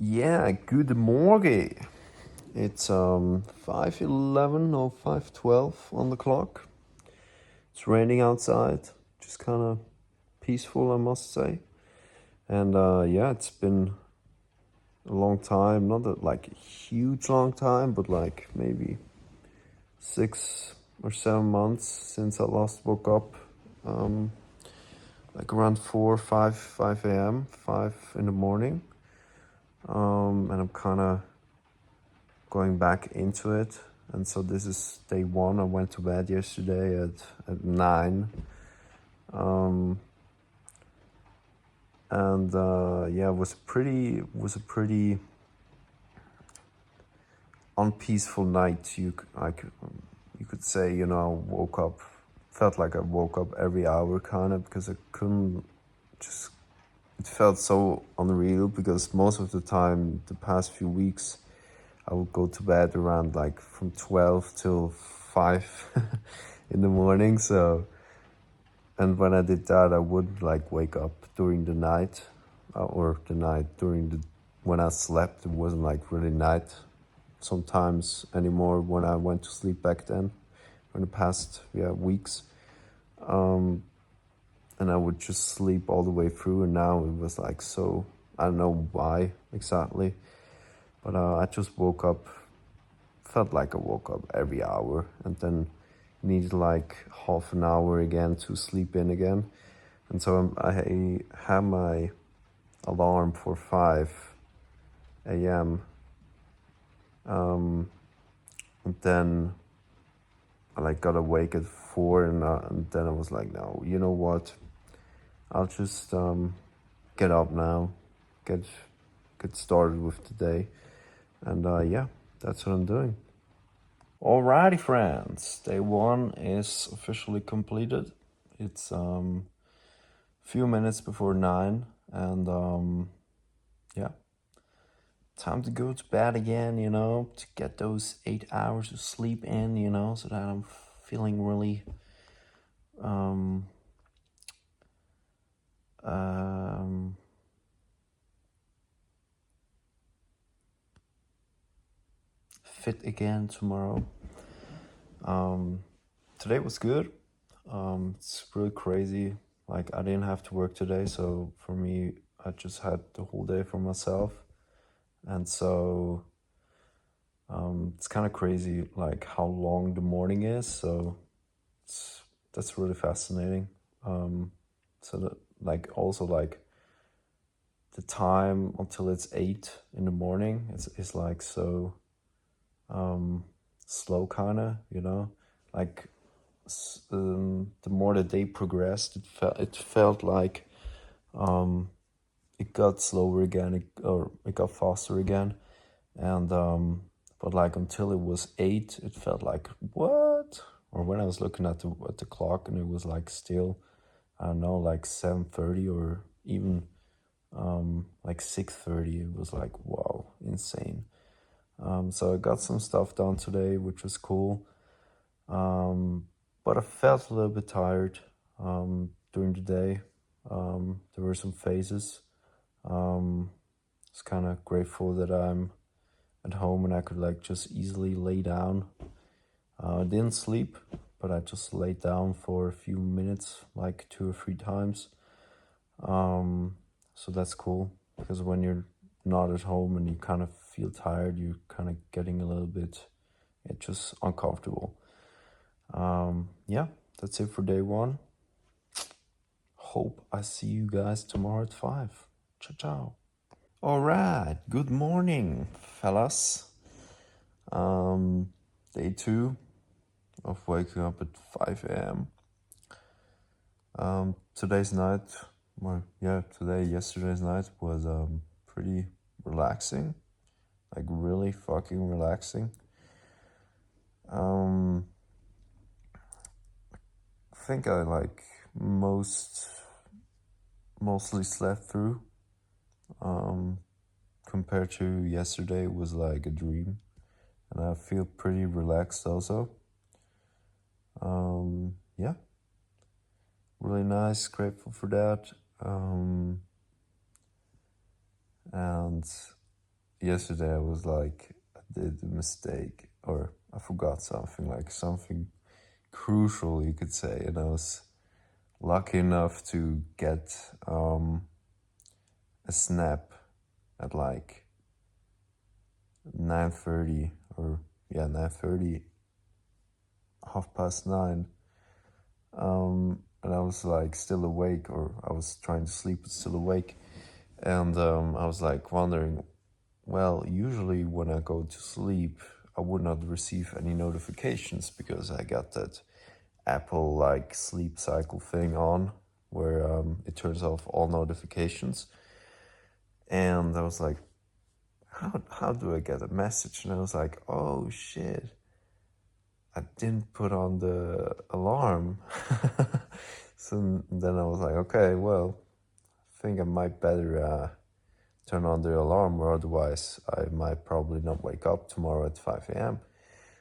Yeah, good morning. It's 5:11 or 5:12 on the clock. It's raining outside, just kind of peaceful, I must say. And yeah, it's been a long time, not like a huge long time, but like maybe 6 or 7 months since I last woke up. Um, like around 4, 5 a.m., 5 in the morning. And I'm kind of going back into it. And so this is day one. I went to bed yesterday at 9. And yeah, it was a pretty unpeaceful night. You could say, woke up, felt like I woke up every hour kind of, because I couldn't just, it felt so unreal, because most of the time, the past few weeks, I would go to bed around like from 12 till 5 in the morning. So, and when I did that, I would like wake up during the night, or the night when I slept. It wasn't like really night sometimes anymore when I went to sleep back then, in the past weeks. And I would just sleep all the way through. And now it was like, so I don't know why exactly, but I just woke up, felt like I woke up every hour, and then needed like half an hour again to sleep in again. And so I had my alarm for 5 a.m. And then I like got awake at 4, and then I was like, no, you know what? I'll just get up now, get started with the day, and yeah, that's what I'm doing. Alrighty, friends. Day one is officially completed. It's few minutes before 9, and yeah, time to go to bed again. To get those 8 hours of sleep in. So that I'm feeling really um um fit again tomorrow. Today was good. It's really crazy. Like, I didn't have to work today, so for me, I just had the whole day for myself. And so it's kind of crazy, like how long the morning is. So that's really fascinating. So that, like, also like the time until it's 8 in the morning is like so slow, kind of, like the more the day progressed, it felt like it got slower again, or it got faster again. And but like until it was 8, it felt like, what? Or when I was looking at the clock, and it was like still, I don't know, like 7:30, or even like 6:30. It was like, wow, insane. So I got some stuff done today, which was cool. But I felt a little bit tired during the day. There were some phases. I was kind of grateful that I'm at home and I could like just easily lay down. I didn't sleep, but I just laid down for a few minutes, like 2 or 3 times. So that's cool, because when you're not at home and you kind of feel tired, you're kind of getting a little bit, it's just uncomfortable. Yeah, that's it for day one. Hope I see you guys tomorrow at 5. Ciao, ciao. All right, good morning, fellas. Day two of waking up at 5 a.m. Today's night, yesterday's night was pretty relaxing, like really fucking relaxing. I think I like mostly slept through. Compared to yesterday, it was like a dream, and I feel pretty relaxed also. Yeah, really nice, grateful for that. And yesterday I was like, I did a mistake or I forgot something, like something crucial, you could say, and I was lucky enough to get a snap at like 9:30 or yeah 9:30, 9:30. And I was like still awake, or I was trying to sleep but still awake, and I was like wondering, well, usually when I go to sleep I would not receive any notifications because I got that Apple like sleep cycle thing on where it turns off all notifications. And I was like, how do I get a message? And I was like, oh shit, I didn't put on the alarm. So then I was like, okay, well, I think I might better turn on the alarm, or otherwise I might probably not wake up tomorrow at 5 a.m.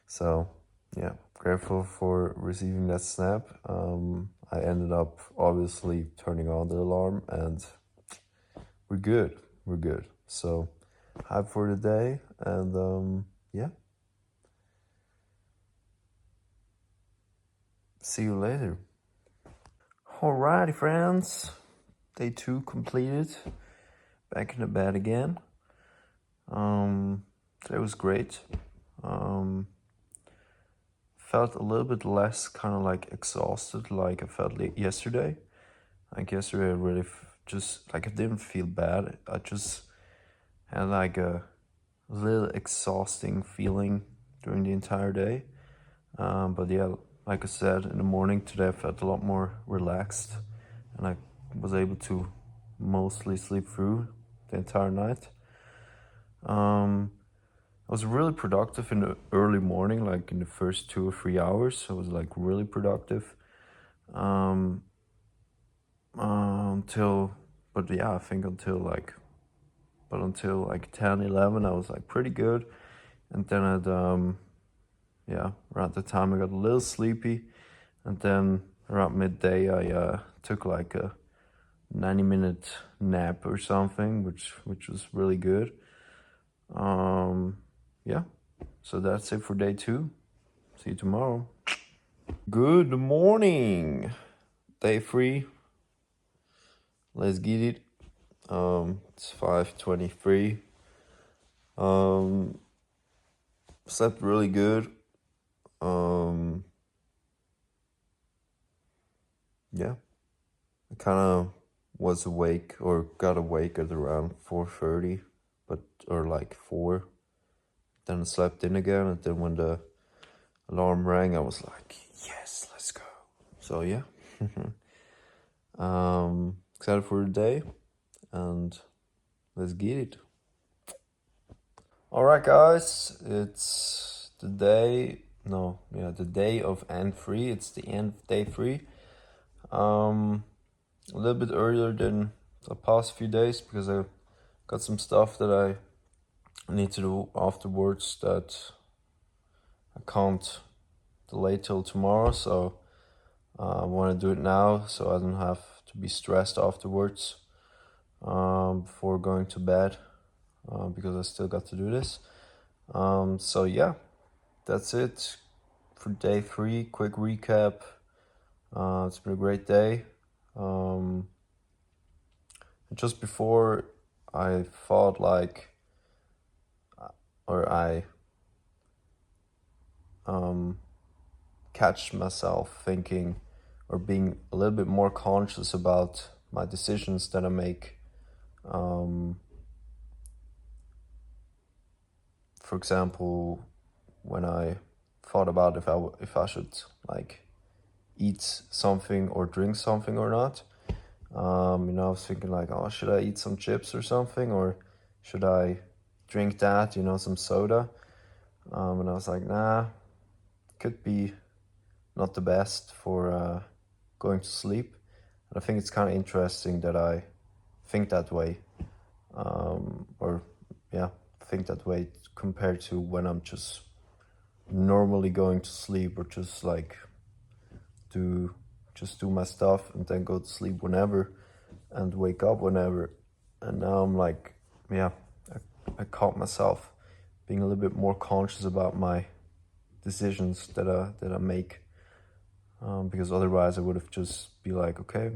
So yeah, grateful for receiving that snap. I ended up obviously turning on the alarm, and we're good. We're good. So hype for the day, and yeah, see you later. Alrighty, friends. Day 2 completed. Back in the bed again. Today was great. Felt a little bit less kind of like exhausted like I felt yesterday. Like yesterday I really just like I didn't feel bad. I just had like a little exhausting feeling during the entire day. But yeah, like I said, in the morning today I felt a lot more relaxed, and I was able to mostly sleep through the entire night. I was really productive in the early morning, like in the first 2 or 3 hours. I was like really productive until, but yeah, I think until like 10, 11, I was like pretty good. And then yeah, around the time I got a little sleepy. And then around midday, I took like a 90-minute nap or something, which was really good. Yeah, so that's it for day 2. See you tomorrow. Good morning. Day 3. Let's get it. It's 5:23. Slept really good. Yeah, I kind of was awake or got awake at around 4:30, or like 4. Then I slept in again, and then when the alarm rang, I was like, yes, let's go. So yeah, excited for the day, and let's get it. All right, guys, it's the day. No, yeah, the day of N3. It's the end of day 3. A little bit earlier than the past few days because I got some stuff that I need to do afterwards that I can't delay till tomorrow. So I want to do it now so I don't have to be stressed afterwards before going to bed because I still got to do this. So yeah, that's it for day 3. Quick recap. It's been a great day. Just before I thought like, or I catch myself thinking or being a little bit more conscious about my decisions that I make. For example, when I thought about if I should like eat something or drink something or not. I was thinking like, oh, should I eat some chips or something, or should I drink that, some soda? And I was like, nah, could be not the best for going to sleep. And I think it's kind of interesting that I think that way, or yeah, think that way compared to when I'm just normally going to sleep, or just like do my stuff and then go to sleep whenever and wake up whenever. And now I'm like, yeah, I I caught myself being a little bit more conscious about my decisions that I make, because otherwise I would have just be like, okay,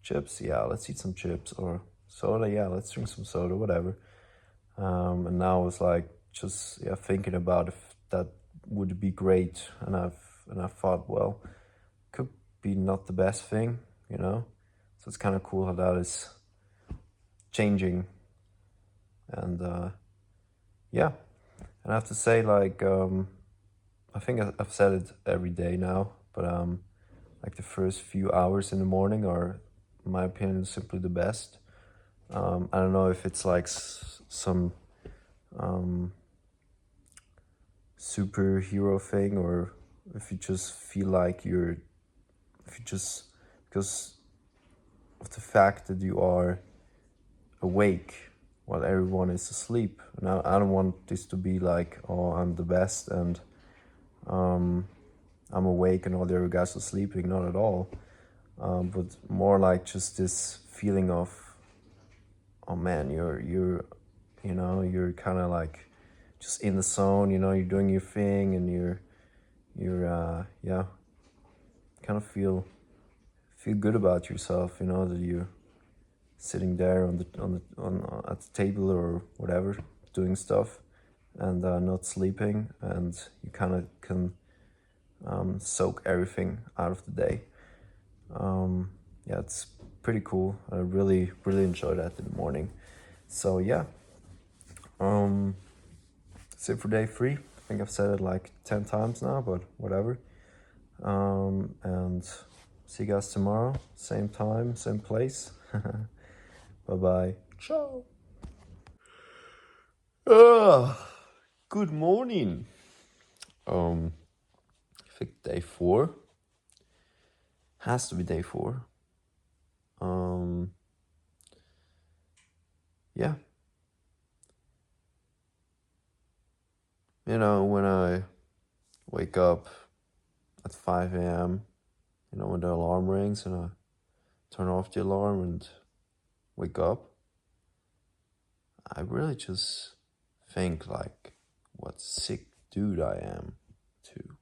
chips, yeah, let's eat some chips, or soda, yeah, let's drink some soda, whatever. And now I was like just thinking about if that would be great, and I thought, well, could be not the best thing, you know. So it's kind of cool how that is changing, and yeah. And I have to say, like, I think I've said it every day now, but like the first few hours in the morning are, in my opinion, simply the best. I don't know if it's like some superhero thing, or if you just feel like if you just, because of the fact that you are awake while everyone is asleep. And I don't want this to be like, oh, I'm the best and I'm awake and all the other guys are sleeping. Not at all. But more like just this feeling of, oh man, you're you're kind of like just in the zone. You know, you're doing your thing, and you're kind of feel good about yourself. You know, that you're sitting there at the table or whatever, doing stuff, and not sleeping, and you kind of can soak everything out of the day. Yeah, it's pretty cool. I really enjoy that in the morning. So yeah, that's it for day 3. I think I've said it like 10 times now, but whatever. And see you guys tomorrow, same time, same place. Bye bye. Ciao. Good morning. I think day 4 has to be day 4. Yeah. You know, when I wake up at 5 a.m., you know, when the alarm rings and I turn off the alarm and wake up, I really just think like, what sick dude I am to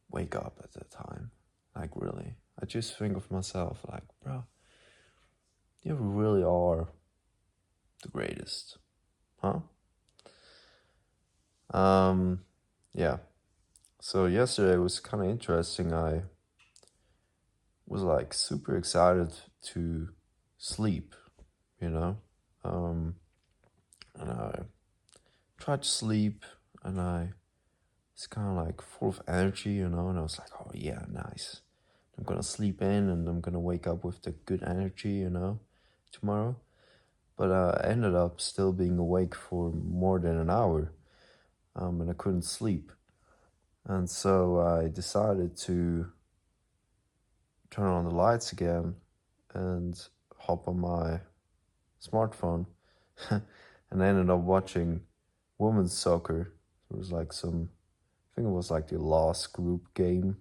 wake up at that time. Like, really. I just think of myself like, bro, you really are the greatest, huh? Yeah. So yesterday was kind of interesting. I was like super excited to sleep, you know? And I tried to sleep, and I was kind of like full of energy, you know? And I was like, oh yeah, nice. I'm gonna sleep in and I'm gonna wake up with the good energy, you know, tomorrow. But I ended up still being awake for more than an hour, and I couldn't sleep. And so I decided to turn on the lights again and hop on my smartphone and I ended up watching women's soccer. It was like I think it was like the last group game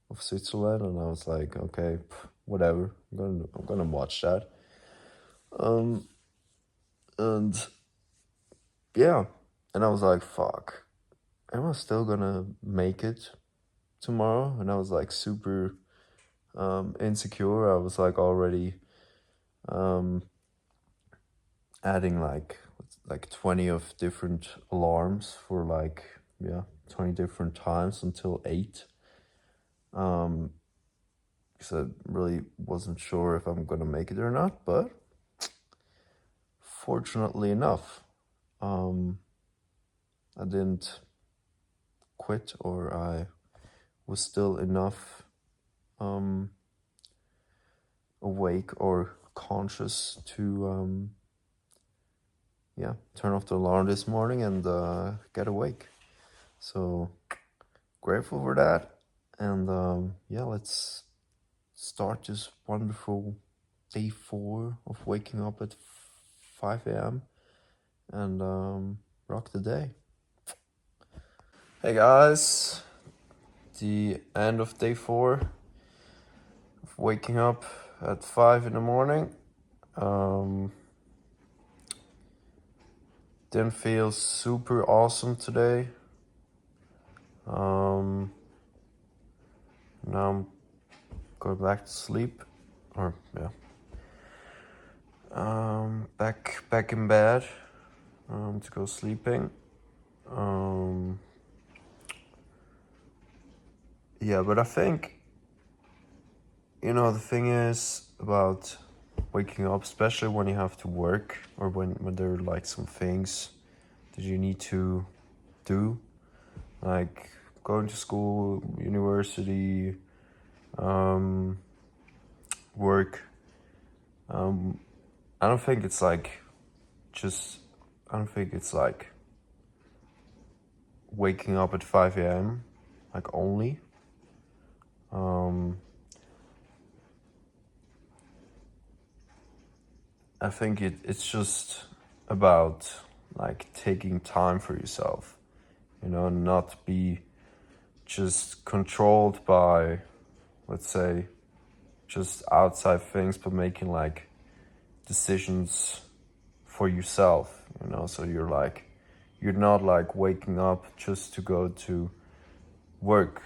of Switzerland, and I was like, okay, whatever, I'm gonna watch that. And yeah, and I was like, fuck, am I still gonna make it tomorrow? And I was like super insecure. I was like already adding like 20 of different alarms for like 20 different times until 8, because I really wasn't sure if I'm gonna make it or not. But fortunately enough, I didn't quit, or I was still enough awake or conscious to turn off the alarm this morning and get awake. So grateful for that. And let's start this wonderful day 4 of waking up at 5 a.m. and rock the day. Hey guys, the end of day 4 of waking up at 5 in the morning. Didn't feel super awesome today. Now I'm going back to sleep, or yeah, back in bed to go sleeping. Yeah, but I think, the thing is about waking up, especially when you have to work or when there are like some things that you need to do, like going to school, university, work. I don't think it's like I don't think it's like waking up at 5 a.m. like only. I think it's just about like taking time for yourself, not be just controlled by, let's say, just outside things, but making like decisions for yourself, so you're not like waking up just to go to work.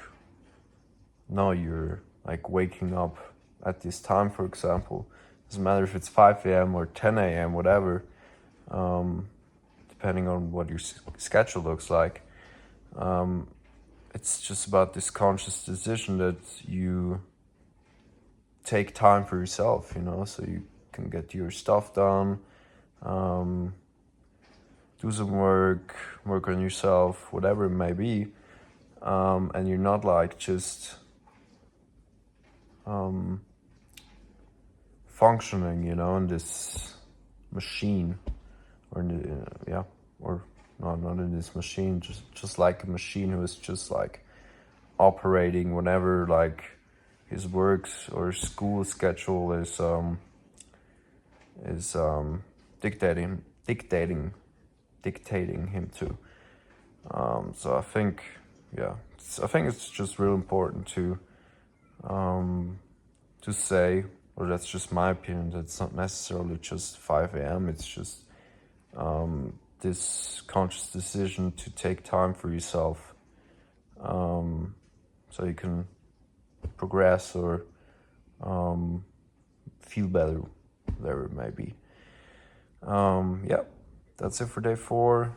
No, you're like waking up at this time, for example. Doesn't matter if it's 5 a.m. or 10 a.m., whatever, depending on what your schedule looks like. It's just about this conscious decision that you take time for yourself, so you can get your stuff done, do some work on yourself, whatever it may be, and you're not like just functioning, in this machine, or in the, or no, not in this machine, just like a machine who is just like operating whenever like his works or school schedule is dictating him to. So I think, I think it's just real important to say, or that's just my opinion, that it's not necessarily just 5 a.m. It's just this conscious decision to take time for yourself, so you can progress or feel better, whatever it may be. That's it for day 4.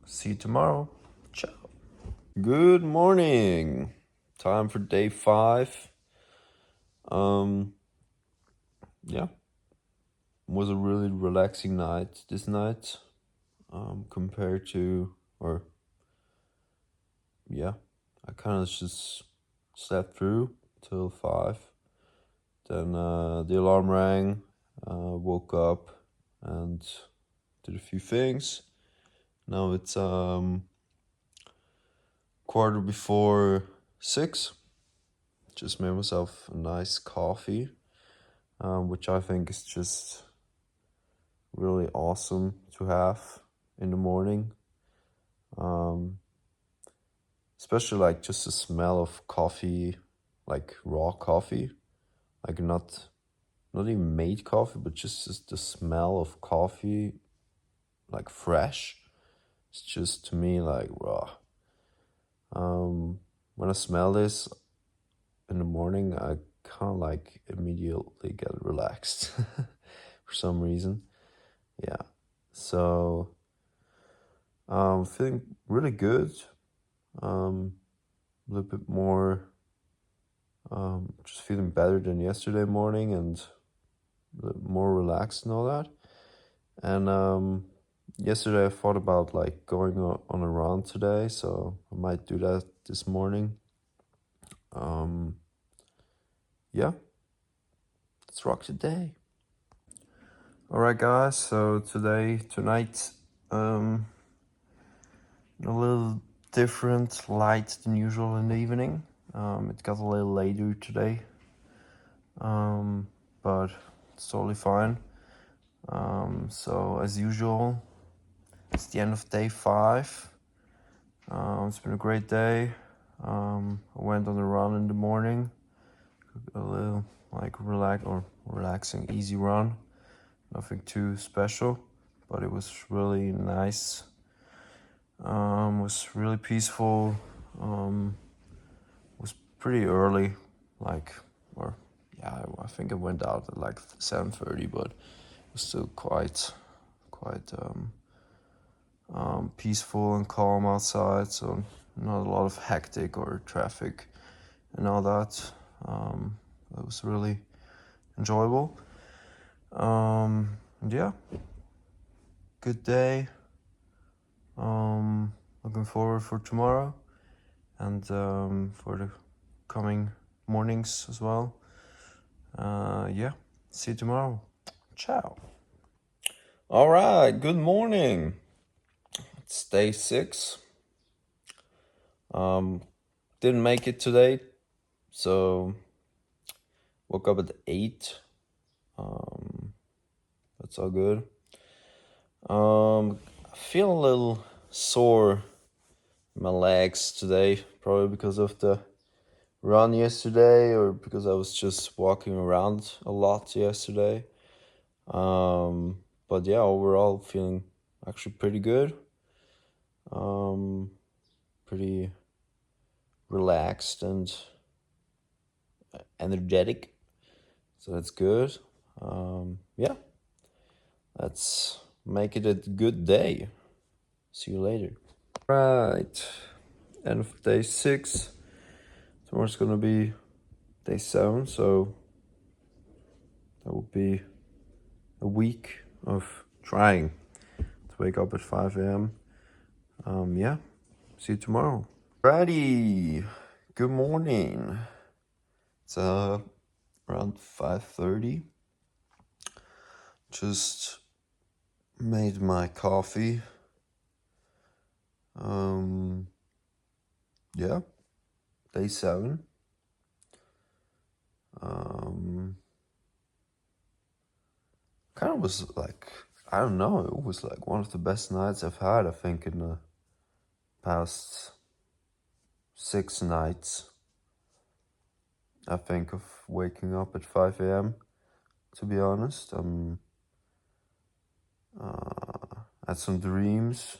See you tomorrow. Ciao. Good morning. Time for day 5. Was a really relaxing night this night, compared to, I kind of just slept through till 5. Then the alarm rang, woke up and did a few things. Now it's 6:15. Just made myself a nice coffee, which I think is just really awesome to have in the morning. Especially like just the smell of coffee, like raw coffee, like not even made coffee, but just the smell of coffee, like fresh. It's just, to me, like raw. When I smell this in the morning, I kind of like immediately get relaxed for some reason. Yeah. So feeling really good. A little bit more, just feeling better than yesterday morning, and a little more relaxed and all that. And yesterday I thought about like going on a run today, so I might do that this morning. Let's rock today. Alright guys, so tonight, a little different light than usual in the evening. It got a little later today, but it's totally fine. So as usual, it's the end of day 5. It's been a great day. I went on a run in the morning, a little like relaxing, easy run, nothing too special. but it was really nice. Was really peaceful. Was pretty early, like, or yeah, I think I went out at like 7:30, but it was still quite peaceful and calm outside. So not a lot of hectic or traffic and all that. It was really enjoyable. Yeah, good day. Looking forward for tomorrow and for the coming mornings as well. Yeah, see you tomorrow. Ciao. All right, good morning. It's day 6. Didn't make it today, so woke up at 8. That's all good. I feel a little sore in my legs today, probably because of the run yesterday or because I was just walking around a lot yesterday. But yeah, overall feeling actually pretty good. Pretty relaxed and energetic. So that's good. Yeah, let's make it a good day. See you later. Right. End of day 6. Tomorrow's gonna be day 7, so that will be a week of trying to wake up at 5 a.m. Yeah, see you tomorrow. Alrighty, good morning. It's around 5:30. Just made my coffee. Yeah, day 7. Kind of was like, I don't know, it was like one of the best nights I've had, I think, in the past 6 nights. I think of waking up at 5 a.m. To be honest. Had some dreams,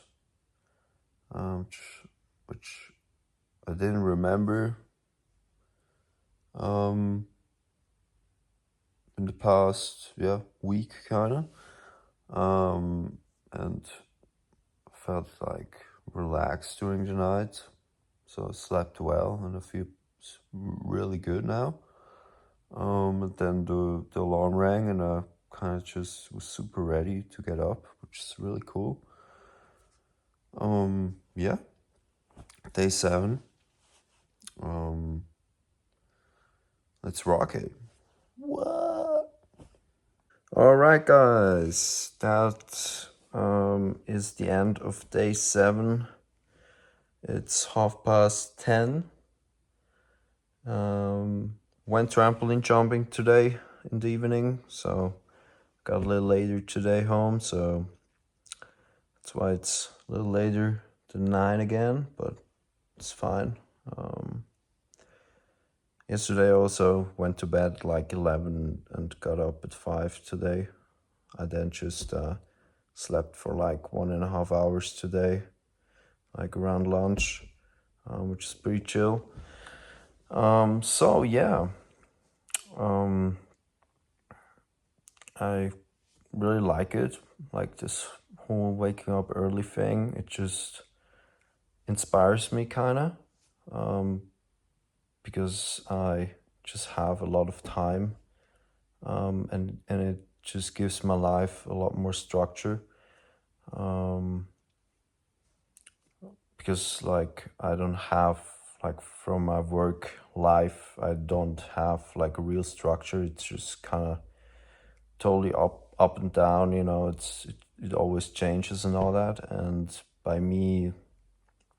which I didn't remember in the past, week kind of, and felt like relaxed during the night, so I slept well and I feel really good now. And then the alarm rang and I kind of just was super ready to get up, which is really cool. Yeah, day 7. Let's rock it. What? All right, guys, that is the end of day 7. It's 10:30. Went trampoline jumping today in the evening, so got a little later today home, so that's why it's a little later than 9 again, but it's fine. Yesterday I also went to bed like 11 and got up at 5 today. I then just slept for like 1.5 hours today, like around lunch, which is pretty chill. So yeah, I really like it. Like this whole waking up early thing, it just inspires me kind of, because I just have a lot of time, and it just gives my life a lot more structure. Because like I don't have, like, from my work life, I don't have like a real structure. It's just kind of totally up and down, it always changes and all that. And by me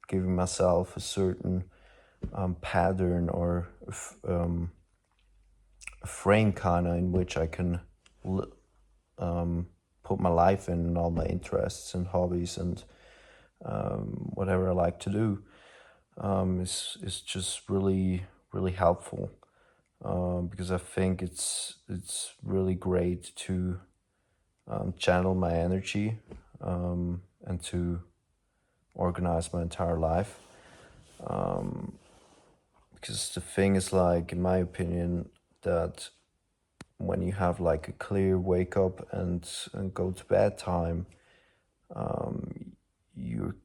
giving myself a certain pattern or a frame kind of in which I can put my life in and all my interests and hobbies and whatever I like to do, is just really really helpful, because I think it's really great to channel my energy, and to organize my entire life. Because the thing is, like, in my opinion, that when you have like a clear wake up and go to bed time, you're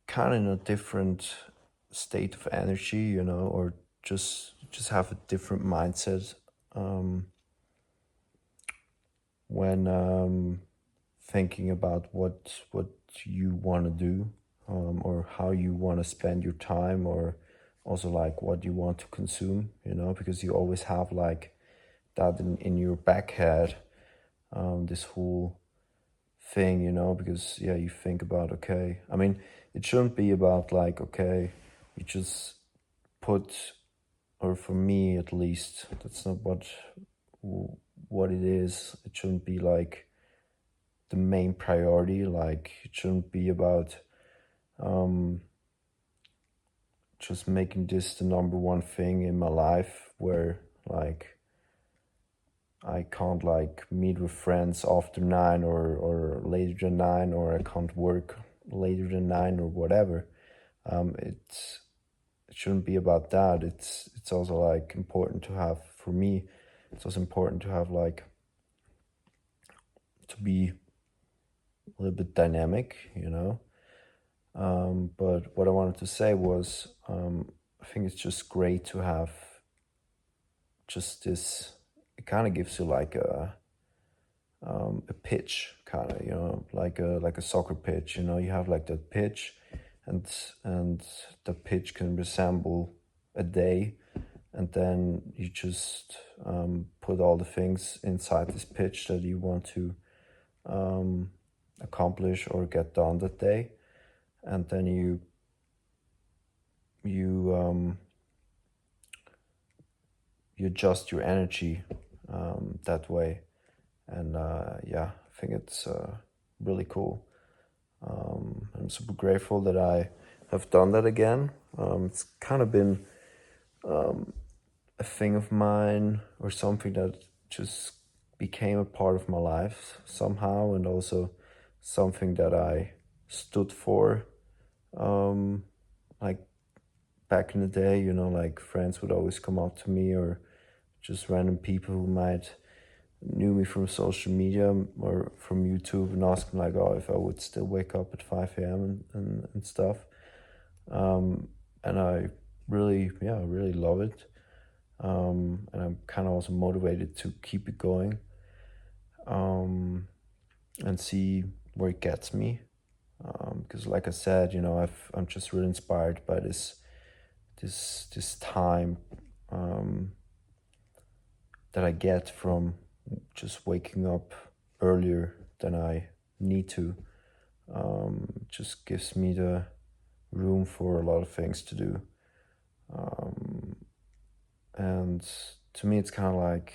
kind of in a different state of energy, or just have a different mindset, when thinking about what you want to do, or how you want to spend your time, or also like what you want to consume, because you always have like that in your back head, this whole thing, because yeah, you think about, okay, I mean, it shouldn't be about like, okay, you just put, or for me at least, that's not what it is. It shouldn't be like the main priority. Like, it shouldn't be about just making this the number one thing in my life, where like I can't like meet with friends after 9, or later than 9, or I can't work later than 9, or whatever. It shouldn't be about that. It's also like important to have, for me, it's also important to have like, to be a little bit dynamic, But what I wanted to say was, I think it's just great to have just this. It kind of gives you like a pitch, kind of, like a soccer pitch. You have like that pitch, and the pitch can resemble a day, and then you just put all the things inside this pitch that you want to accomplish or get done that day, and then you you adjust your energy that way. And yeah, I think it's really cool. I'm super grateful that I have done that again. It's kind of been a thing of mine, or something that just became a part of my life somehow, and also something that I stood for. Like back in the day, like friends would always come up to me, or just random people who might knew me from social media or from YouTube, and ask me like, oh, if I would still wake up at 5 a.m. and stuff. And I really, yeah, really love it. And I'm kind of also motivated to keep it going, and see where it gets me. Because like I said, I'm just really inspired by this time, that I get from just waking up earlier than I need to. Just gives me the room for a lot of things to do. And to me, it's kind of like,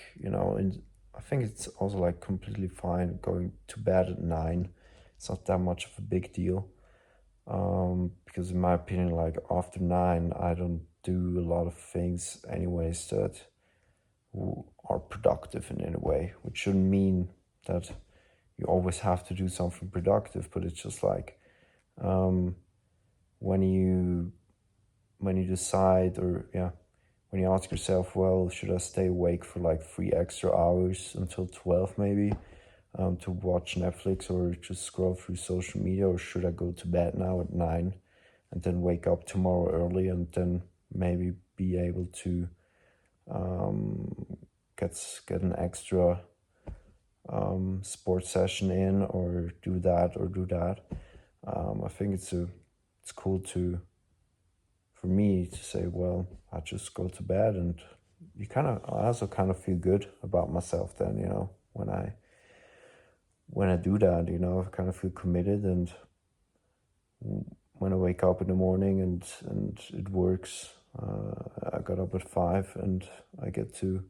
I think it's also like completely fine going to bed at 9. It's not that much of a big deal. Because in my opinion, like after 9, I don't do a lot of things anyways that are productive in any way, which shouldn't mean that you always have to do something productive, but it's just like, when you decide, or yeah, when you ask yourself, well, should I stay awake for like 3 extra hours until 12 maybe, to watch Netflix or just scroll through social media, or should I go to bed now at 9 and then wake up tomorrow early, and then maybe be able to get an extra sports session in, or do that or do that. I think it's cool for me to say, well, I just go to bed, and I also kind of feel good about myself then, when I do that, I kind of feel committed, and when I wake up in the morning and it works, I got up at 5, and I get to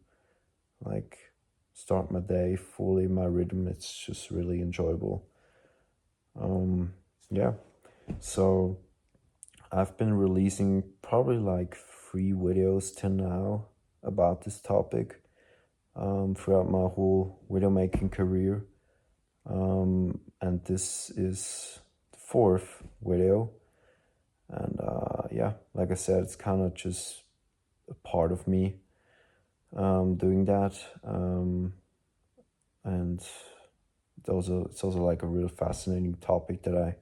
like start my day fully, my rhythm. It's just really enjoyable. Yeah, so I've been releasing probably like 3 videos till now about this topic, throughout my whole video making career. and this is the fourth video. And yeah, like I said, it's kind of just a part of me doing that. And it's also like a real fascinating topic that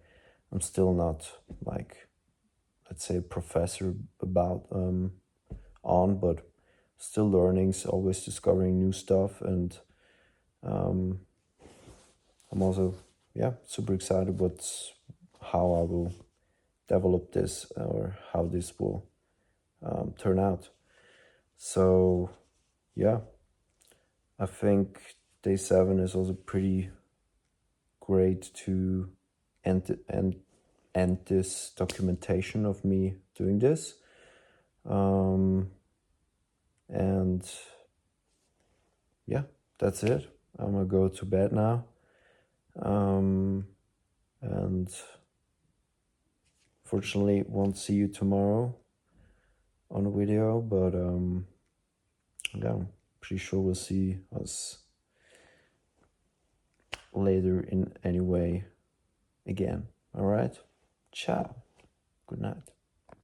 I'm still not like, let's say, a professor about on, but still learning, always discovering new stuff. And I'm also, yeah, super excited what's how I will develop this, or how this will turn out. So yeah, I think day 7 is also pretty great to end this documentation of me doing this. And yeah, that's it. I'm gonna go to bed now. And fortunately won't see you tomorrow on a video, but yeah, I'm pretty sure we'll see us later in any way again. All right, ciao, good night.